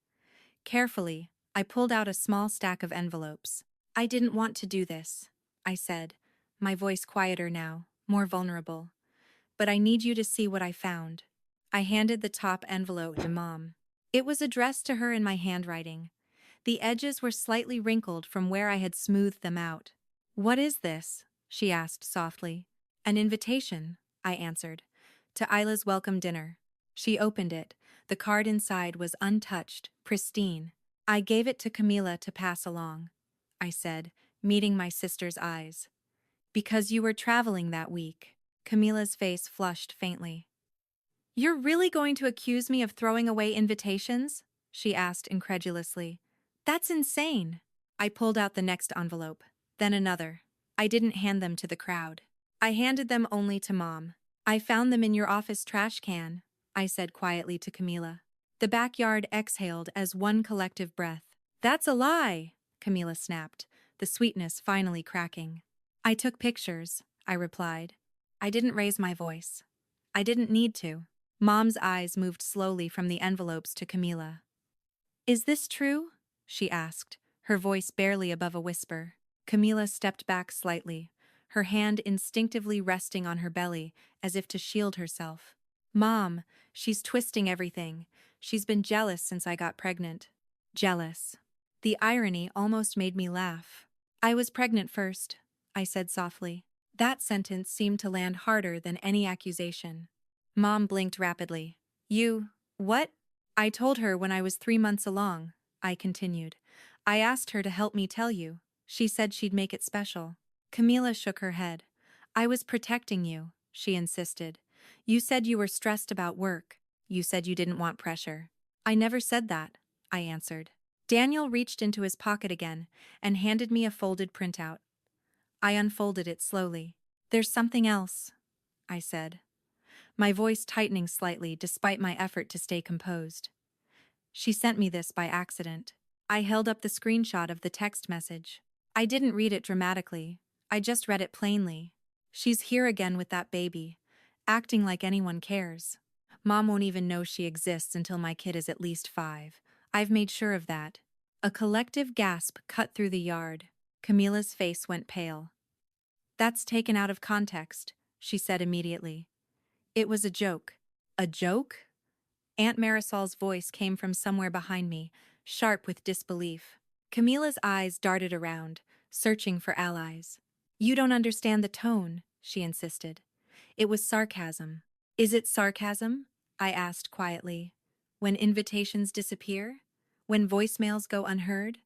S1: Carefully, I pulled out a small stack of envelopes. I didn't want to do this, I said, my voice quieter now, more vulnerable. But I need you to see what I found. I handed the top envelope to Mom. It was addressed to her in my handwriting. The edges were slightly wrinkled from where I had smoothed them out. What is this? She asked softly. An invitation, I answered, to Isla's welcome dinner. She opened it. The card inside was untouched, pristine. I gave it to Camila to pass along, I said, meeting my sister's eyes. Because you were traveling that week. Camila's face flushed faintly. You're really going to accuse me of throwing away invitations? She asked incredulously. That's insane. I pulled out the next envelope, then another. I didn't hand them to the crowd. I handed them only to Mom. I found them in your office trash can, I said quietly to Camila. The backyard exhaled as one collective breath. That's a lie, Camila snapped, the sweetness finally cracking. I took pictures, I replied. I didn't raise my voice. I didn't need to. Mom's eyes moved slowly from the envelopes to Camila. Is this true? She asked, her voice barely above a whisper. Camila stepped back slightly, her hand instinctively resting on her belly as if to shield herself. Mom, she's twisting everything. She's been jealous since I got pregnant. Jealous. The irony almost made me laugh. I was pregnant first, I said softly. That sentence seemed to land harder than any accusation. Mom blinked rapidly. What? I told her when I was 3 months along, I continued. I asked her to help me tell you. She said she'd make it special. Camila shook her head. I was protecting you, she insisted. You said you were stressed about work. You said you didn't want pressure. I never said that, I answered. Daniel reached into his pocket again and handed me a folded printout. I unfolded it slowly. There's something else, I said, my voice tightening slightly despite my effort to stay composed. She sent me this by accident. I held up the screenshot of the text message. I didn't read it dramatically. I just read it plainly. She's here again with that baby, acting like anyone cares. Mom won't even know she exists until my kid is at least 5. I've made sure of that. A collective gasp cut through the yard. Camila's face went pale. That's taken out of context, she said immediately. It was a joke. A joke? Aunt Marisol's voice came from somewhere behind me, sharp with disbelief. Camila's eyes darted around, searching for allies. You don't understand the tone, she insisted. It was sarcasm. Is it sarcasm? I asked quietly. When invitations disappear? When voicemails go unheard?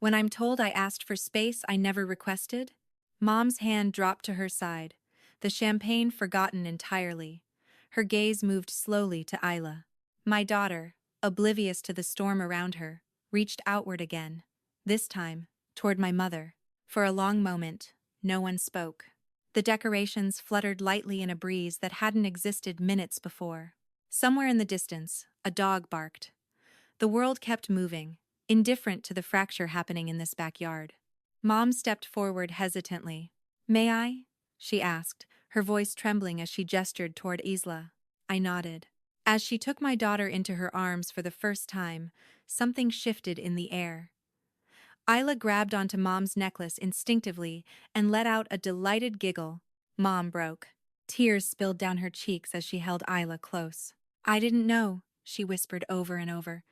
S1: When I'm told I asked for space I never requested? Mom's hand dropped to her side, the champagne forgotten entirely. Her gaze moved slowly to Isla. My daughter, oblivious to the storm around her, reached outward again, this time toward my mother. For a long moment, no one spoke. The decorations fluttered lightly in a breeze that hadn't existed minutes before. Somewhere in the distance, a dog barked. The world kept moving, indifferent to the fracture happening in this backyard. Mom stepped forward hesitantly. May I? She asked, her voice trembling as she gestured toward Isla. I nodded. As she took my daughter into her arms for the first time, something shifted in the air. Isla grabbed onto Mom's necklace instinctively and let out a delighted giggle. Mom broke. Tears spilled down her cheeks as she held Isla close. I didn't know, she whispered over and over.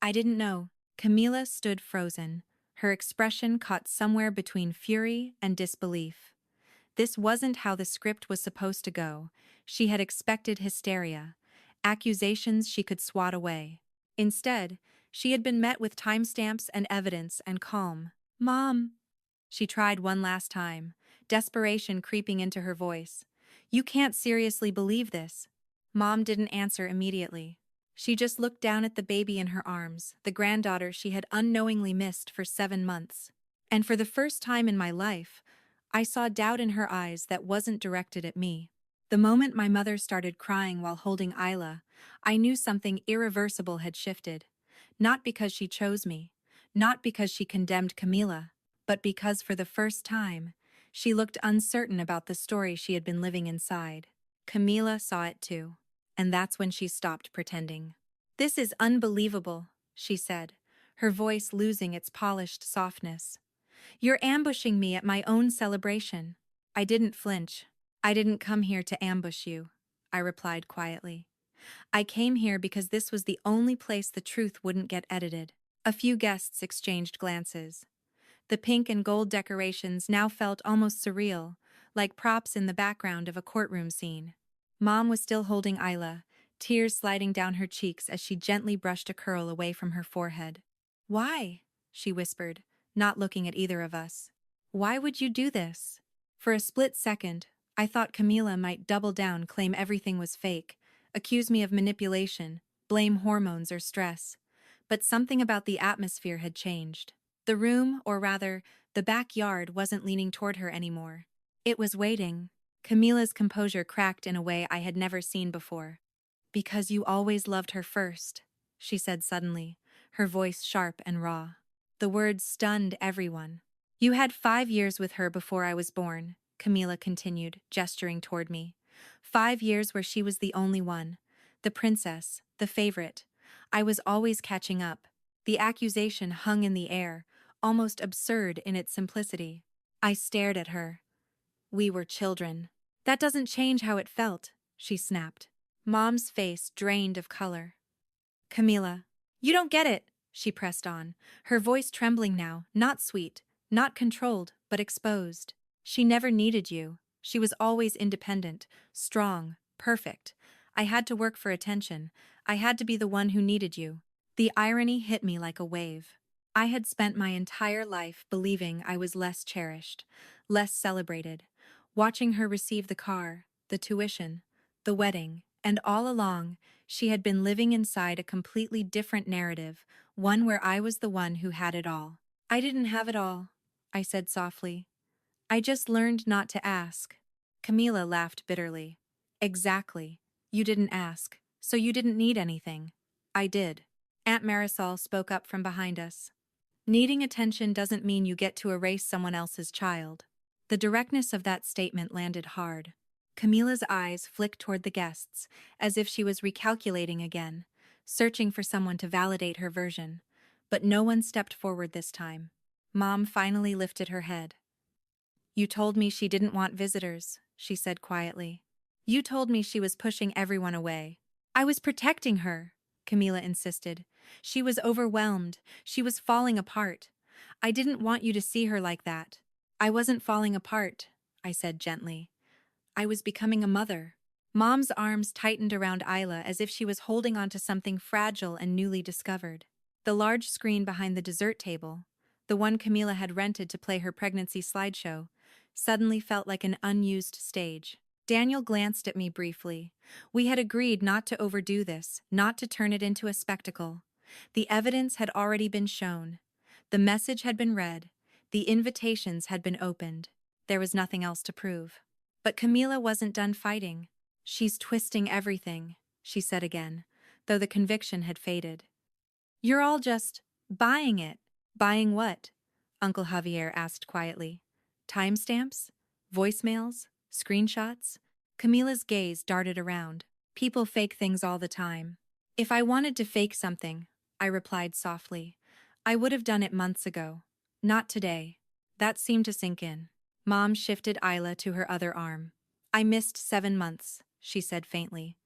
S1: I didn't know. Camila stood frozen, her expression caught somewhere between fury and disbelief. This wasn't how the script was supposed to go. She had expected hysteria, accusations she could swat away. Instead, she had been met with timestamps and evidence and calm. Mom! She tried one last time, desperation creeping into her voice. You can't seriously believe this. Mom didn't answer immediately. She just looked down at the baby in her arms, the granddaughter she had unknowingly missed for 7 months. And for the first time in my life, I saw doubt in her eyes that wasn't directed at me. The moment my mother started crying while holding Isla, I knew something irreversible had shifted. Not because she chose me, not because she condemned Camila, but because for the first time, she looked uncertain about the story she had been living inside. Camila saw it too, and that's when she stopped pretending. "This is unbelievable," she said, her voice losing its polished softness. "You're ambushing me at my own celebration." I didn't flinch. "I didn't come here to ambush you," I replied quietly. "I came here because this was the only place the truth wouldn't get edited." A few guests exchanged glances. The pink and gold decorations now felt almost surreal, like props in the background of a courtroom scene. Mom was still holding Isla, tears sliding down her cheeks as she gently brushed a curl away from her forehead. "Why?" she whispered, not looking at either of us. "Why would you do this?" For a split second, I thought Camila might double down, claim everything was fake, accuse me of manipulation, blame hormones or stress. But something about the atmosphere had changed. The room, or rather, the backyard, wasn't leaning toward her anymore. It was waiting. Camila's composure cracked in a way I had never seen before. "Because you always loved her first," she said suddenly, her voice sharp and raw. The words stunned everyone. "You had 5 years with her before I was born," Camila continued, gesturing toward me. 5 years where she was the only one. The princess, the favorite. I was always catching up. The accusation hung in the air, almost absurd in its simplicity. I stared at her. "We were children." "That doesn't change how it felt," she snapped. Mom's face drained of color. "Camila, you don't get it," she pressed on, her voice trembling now, not sweet, not controlled, but exposed. "She never needed you. She was always independent, strong, perfect. I had to work for attention. I had to be the one who needed you." The irony hit me like a wave. I had spent my entire life believing I was less cherished, less celebrated, watching her receive the car, the tuition, the wedding, and all along, she had been living inside a completely different narrative, one where I was the one who had it all. "I didn't have it all," I said softly. "I just learned not to ask." Camila laughed bitterly. "Exactly. You didn't ask, so you didn't need anything. I did." Aunt Marisol spoke up from behind us. "Needing attention doesn't mean you get to erase someone else's child." The directness of that statement landed hard. Camila's eyes flicked toward the guests, as if she was recalculating again, searching for someone to validate her version. But no one stepped forward this time. Mom finally lifted her head. "You told me she didn't want visitors," she said quietly. "You told me she was pushing everyone away." "I was protecting her," Camila insisted. "She was overwhelmed. She was falling apart. I didn't want you to see her like that." "I wasn't falling apart," I said gently. "I was becoming a mother." Mom's arms tightened around Isla as if she was holding onto something fragile and newly discovered. The large screen behind the dessert table, the one Camila had rented to play her pregnancy slideshow, suddenly felt like an unused stage. Daniel glanced at me briefly. We had agreed not to overdo this, not to turn it into a spectacle. The evidence had already been shown. The message had been read. The invitations had been opened. There was nothing else to prove. But Camila wasn't done fighting. "She's twisting everything," she said again, though the conviction had faded. "You're all just buying it." "Buying what?" Uncle Javier asked quietly. "Timestamps? Voicemails? Screenshots?" Camila's gaze darted around. "People fake things all the time." "If I wanted to fake something," I replied softly, "I would have done it months ago. Not today." That seemed to sink in. Mom shifted Isla to her other arm. "I missed 7 months," she said faintly.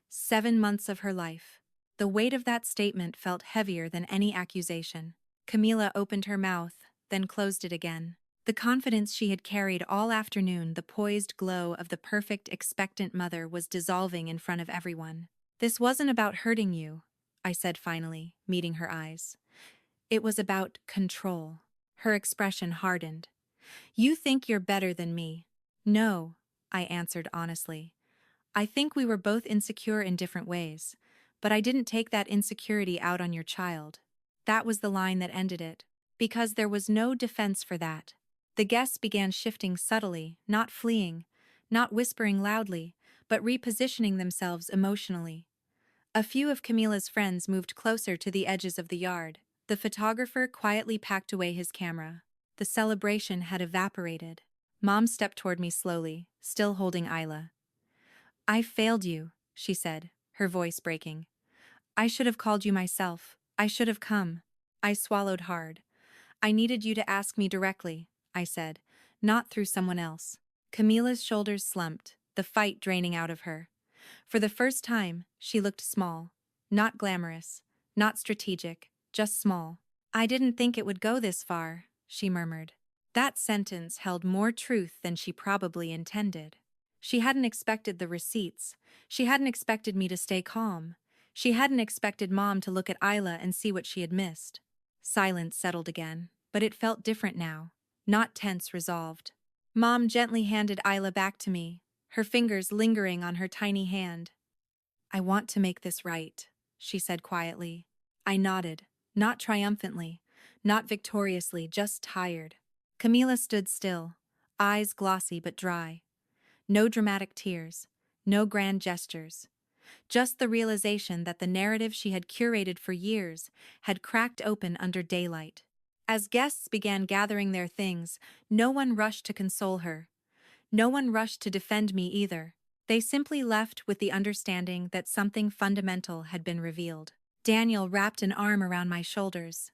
S1: 7 months of her life. The weight of that statement felt heavier than any accusation. Camila opened her mouth, then closed it again. The confidence she had carried all afternoon, the poised glow of the perfect expectant mother, was dissolving in front of everyone. "This wasn't about hurting you," I said finally, meeting her eyes. "It was about control." Her expression hardened. "You think you're better than me." "No," I answered honestly. "I think we were both insecure in different ways, but I didn't take that insecurity out on your child." That was the line that ended it. because there was no defense for that. The guests began shifting subtly, not fleeing, not whispering loudly, but repositioning themselves emotionally. A few of Camila's friends moved closer to the edges of the yard. The photographer quietly packed away his camera. The celebration had evaporated. Mom stepped toward me slowly, still holding Isla. "I failed you," she said, her voice breaking. "I should have called you myself. I should have come." I swallowed hard. "I needed you to ask me directly," I said, "not through someone else." Camila's shoulders slumped, the fight draining out of her. For the first time, she looked small. Not glamorous, not strategic, just small. "I didn't think it would go this far," she murmured. That sentence held more truth than she probably intended. She hadn't expected the receipts. She hadn't expected me to stay calm. She hadn't expected Mom to look at Isla and see what she had missed. Silence settled again, but it felt different now. Not tense, resolved. Mom gently handed Isla back to me, her fingers lingering on her tiny hand. "I want to make this right," she said quietly. I nodded, not triumphantly, not victoriously, just tired. Camila stood still, eyes glossy but dry. No dramatic tears, no grand gestures. Just the realization that the narrative she had curated for years had cracked open under daylight. As guests began gathering their things, no one rushed to console her. No one rushed to defend me either. They simply left with the understanding that something fundamental had been revealed. Daniel wrapped an arm around my shoulders.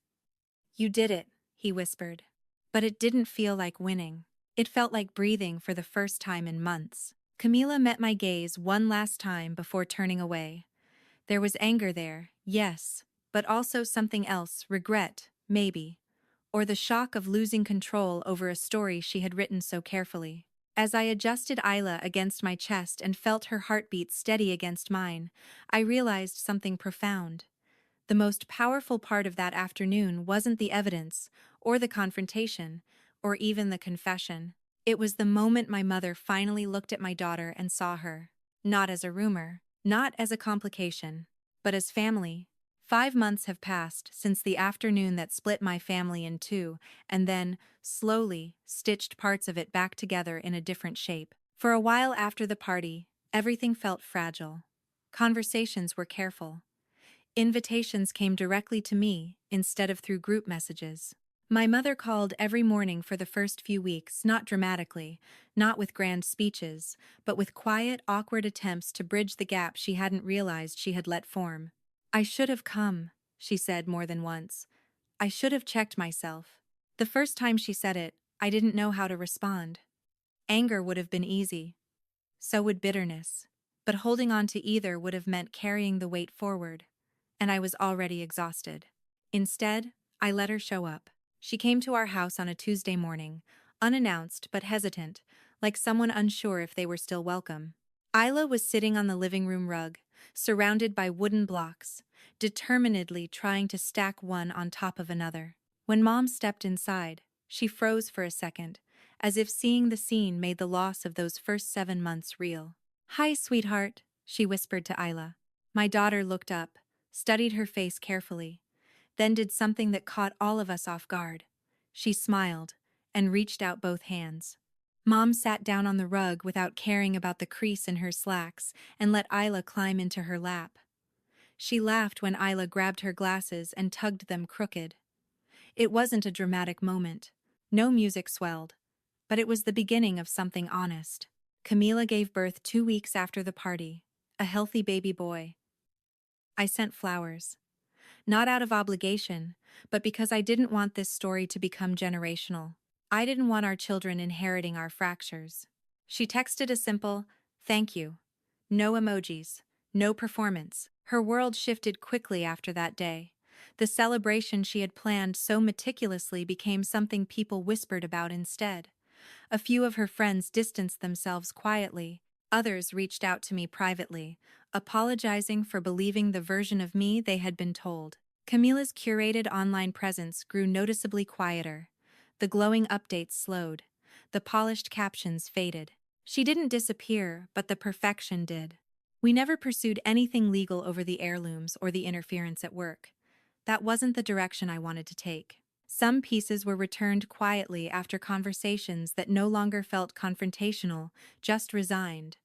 S1: "You did it," he whispered. But it didn't feel like winning. It felt like breathing for the first time in months. Camila met my gaze one last time before turning away. There was anger there, yes, but also something else, regret, maybe, or the shock of losing control over a story she had written so carefully. As I adjusted Isla against my chest and felt her heartbeat steady against mine, I realized something profound. The most powerful part of that afternoon wasn't the evidence, or the confrontation, or even the confession. It was the moment my mother finally looked at my daughter and saw her. Not as a rumor, not as a complication, but as family. 5 months have passed since the afternoon that split my family in two, and then, slowly, stitched parts of it back together in a different shape. For a while after the party, everything felt fragile. Conversations were careful. Invitations came directly to me, instead of through group messages. My mother called every morning for the first few weeks, not dramatically, not with grand speeches, but with quiet, awkward attempts to bridge the gap she hadn't realized she had let form. "I should have come," she said more than once. "I should have checked myself." The first time she said it, I didn't know how to respond. Anger would have been easy. So would bitterness. But holding on to either would have meant carrying the weight forward. And I was already exhausted. Instead, I let her show up. She came to our house on a Tuesday morning, unannounced but hesitant, like someone unsure if they were still welcome. Isla was sitting on the living room rug, surrounded by wooden blocks, determinedly trying to stack one on top of another. When Mom stepped inside, she froze for a second, as if seeing the scene made the loss of those first 7 months real. "Hi, sweetheart," she whispered to Isla. My daughter looked up, studied her face carefully, then did something that caught all of us off guard. She smiled and reached out both hands. Mom sat down on the rug without caring about the crease in her slacks and let Isla climb into her lap. She laughed when Isla grabbed her glasses and tugged them crooked. It wasn't a dramatic moment. No music swelled. But it was the beginning of something honest. Camila gave birth 2 weeks after the party, a healthy baby boy. I sent flowers. Not out of obligation, but because I didn't want this story to become generational. I didn't want our children inheriting our fractures. She texted a simple, "Thank you." No emojis, no performance. Her world shifted quickly after that day. The celebration she had planned so meticulously became something people whispered about instead. A few of her friends distanced themselves quietly. Others reached out to me privately, apologizing for believing the version of me they had been told. Camila's curated online presence grew noticeably quieter. The glowing updates slowed. The polished captions faded. She didn't disappear, but the perfection did. We never pursued anything legal over the heirlooms or the interference at work. That wasn't the direction I wanted to take. Some pieces were returned quietly after conversations that no longer felt confrontational, just resigned.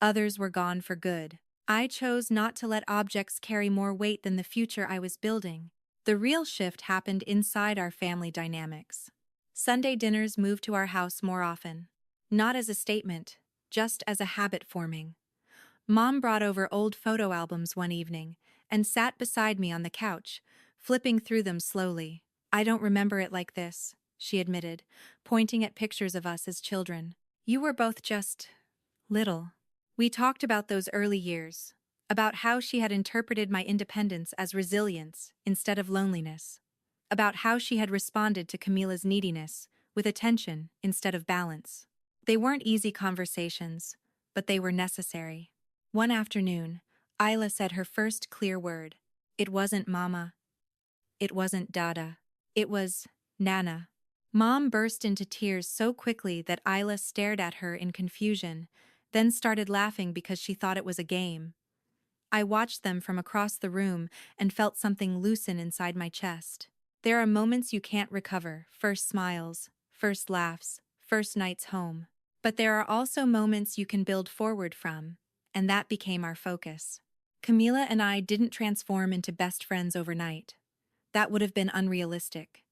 S1: Others were gone for good. I chose not to let objects carry more weight than the future I was building. The real shift happened inside our family dynamics. Sunday dinners moved to our house more often. Not as a statement, just as a habit forming. Mom brought over old photo albums one evening and sat beside me on the couch, flipping through them slowly. "I don't remember it like this," she admitted, pointing at pictures of us as children. "You were both just little." We talked about those early years, about how she had interpreted my independence as resilience instead of loneliness, about how she had responded to Camila's neediness with attention instead of balance. They weren't easy conversations, but they were necessary. One afternoon, Isla said her first clear word. It wasn't mama. It wasn't dada. It was Nana. Mom burst into tears so quickly that Isla stared at her in confusion, then started laughing because she thought it was a game. I watched them from across the room and felt something loosen inside my chest. There are moments you can't recover, first smiles, first laughs, first nights home. But there are also moments you can build forward from, and that became our focus. Camila and I didn't transform into best friends overnight. That would have been unrealistic.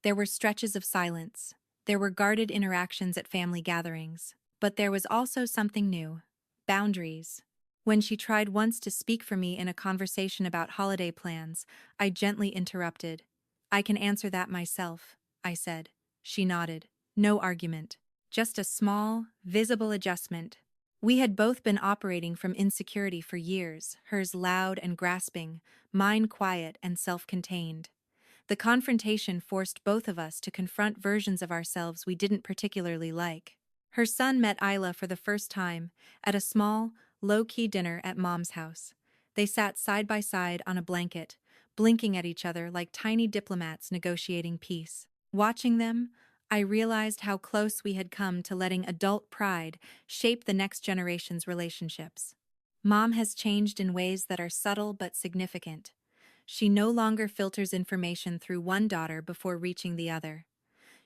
S1: There were stretches of silence. There were guarded interactions at family gatherings. But there was also something new. Boundaries. When she tried once to speak for me in a conversation about holiday plans, I gently interrupted. "I can answer that myself," I said. She nodded. No argument. Just a small, visible adjustment. We had both been operating from insecurity for years, hers loud and grasping, mine quiet and self-contained. The confrontation forced both of us to confront versions of ourselves we didn't particularly like. Her son met Isla for the first time at a small, low-key dinner at Mom's house. They sat side by side on a blanket, blinking at each other like tiny diplomats negotiating peace. Watching them, I realized how close we had come to letting adult pride shape the next generation's relationships. Mom has changed in ways that are subtle but significant. She no longer filters information through one daughter before reaching the other.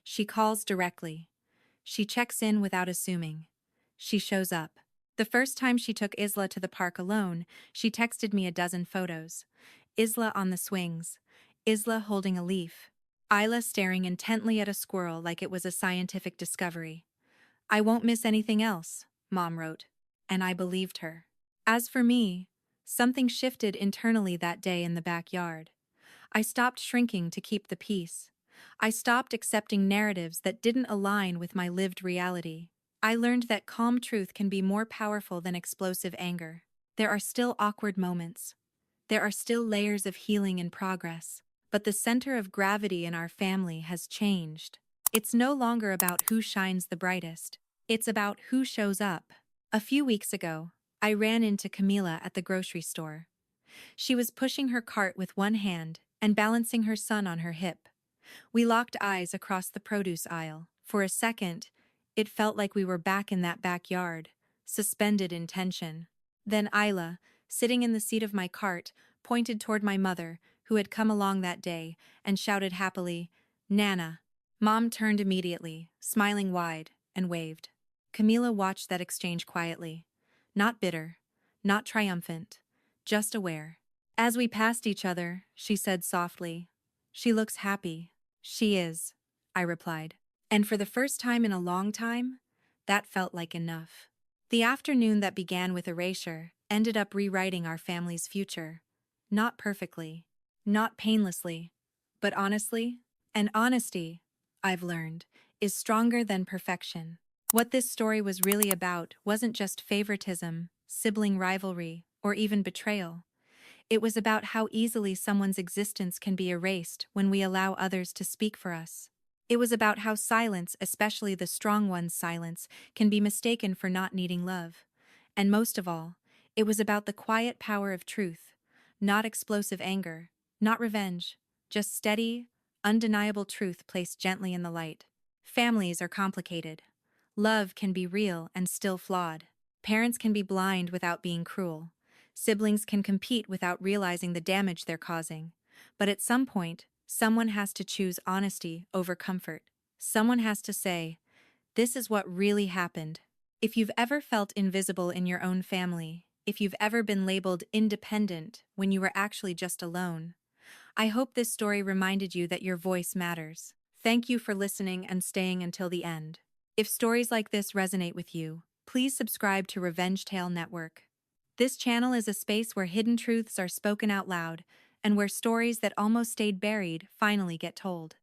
S1: She calls directly. She checks in without assuming. She shows up. The first time she took Isla to the park alone, she texted me a dozen photos. Isla on the swings. Isla holding a leaf. Isla staring intently at a squirrel like it was a scientific discovery. "I won't miss anything else," Mom wrote. And I believed her. As for me, something shifted internally that day in the backyard. I stopped shrinking to keep the peace. I stopped accepting narratives that didn't align with my lived reality. I learned that calm truth can be more powerful than explosive anger. There are still awkward moments. There are still layers of healing in progress. But the center of gravity in our family has changed. It's no longer about who shines the brightest. It's about who shows up. A few weeks ago, I ran into Camila at the grocery store. She was pushing her cart with one hand and balancing her son on her hip. We locked eyes across the produce aisle. For a second, it felt like we were back in that backyard, suspended in tension. Then Isla, sitting in the seat of my cart, pointed toward my mother, who had come along that day, and shouted happily, "Nana." Mom turned immediately, smiling wide, and waved. Camila watched that exchange quietly. Not bitter, not triumphant, just aware. As we passed each other, she said softly, "She looks happy." "She is," I replied. And for the first time in a long time, that felt like enough. The afternoon that began with erasure ended up rewriting our family's future. Not perfectly. Not painlessly, but honestly, and honesty, I've learned, is stronger than perfection. What this story was really about wasn't just favoritism, sibling rivalry, or even betrayal. It was about how easily someone's existence can be erased when we allow others to speak for us. It was about how silence, especially the strong one's silence, can be mistaken for not needing love. And most of all, it was about the quiet power of truth, not explosive anger, not revenge, just steady, undeniable truth placed gently in the light. Families are complicated. Love can be real and still flawed. Parents can be blind without being cruel. Siblings can compete without realizing the damage they're causing. But at some point, Someone has to choose honesty over comfort. Someone has to say, this is what really happened. If you've ever felt invisible in your own family, if you've ever been labeled independent when you were actually just alone, I hope this story reminded you that your voice matters. Thank you for listening and staying until the end. If stories like this resonate with you, please subscribe to Revenge Tale Network. This channel is a space where hidden truths are spoken out loud and where stories that almost stayed buried finally get told.